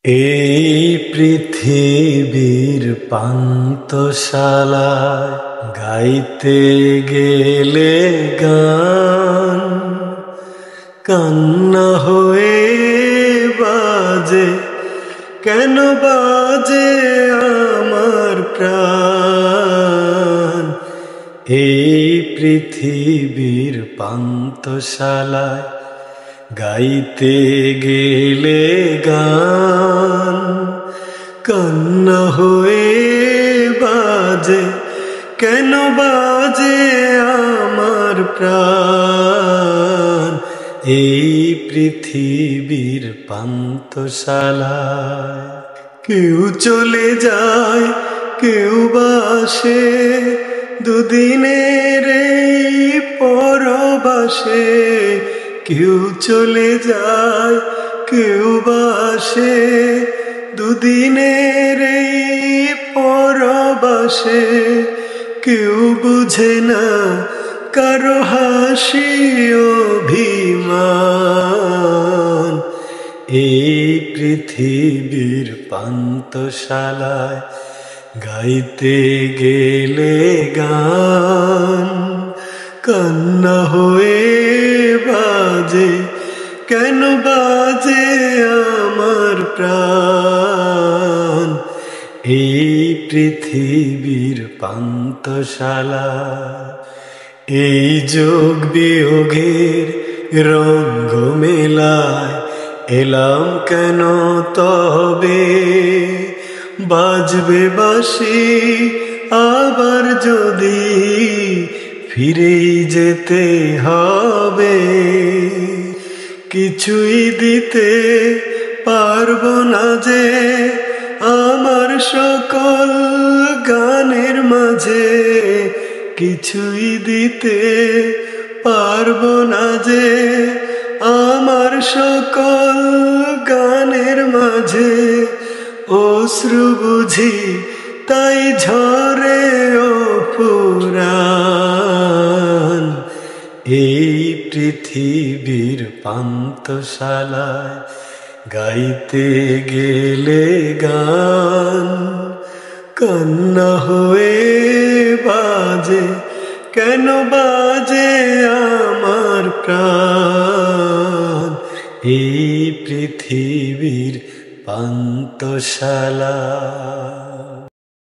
এই পৃথিবীর পান্থশালায় গাইতে গেলে গান কান্না হয়ে বাজে, কেন বাজে আমার প্রাণ। এই পৃথিবীর পান্থশালায় গাইতে গেলে গান কান্না হয়ে বাজে, কেন বাজে আমার প্রাণ। এই পৃথিবীর পান্থশালায় কেউ চলে যায়, কেউ বাসে, দুদিনের এই পরবাসে। কেউ চলে যায়, কেউ বাসে, দুদিনের এই পরবাসে। কেউ বুঝে না কারো হাসি অভিমান। এই পৃথিবীর পান্থশালায় গাইতে গেলে গান কান্না হয়ে বাজে, কেন বাজে আমার প্রাণ। এই পৃথিবীর পান্থশালায় এই যোগ বিয়োগের রঙ্গ মেলায় এলাম কেন তবে। বাজবে বাঁশি আবার যদি ফিরেই যেতে হবে। কিছুই দিতে পারবো না যে আমার সকল গানের মাঝে। কিছুই দিতে পারবো না যে আমার সকল গানের মাঝে। অশ্রু বুঝি তাই ঝরে অপুরাণ। এই পৃথিবীর পান্থশালায় গাইতে গেলে গান কান্না হয়ে বাজে, কেন বাজে আমার প্রাণ। এই পৃথিবীর পান্থশালা।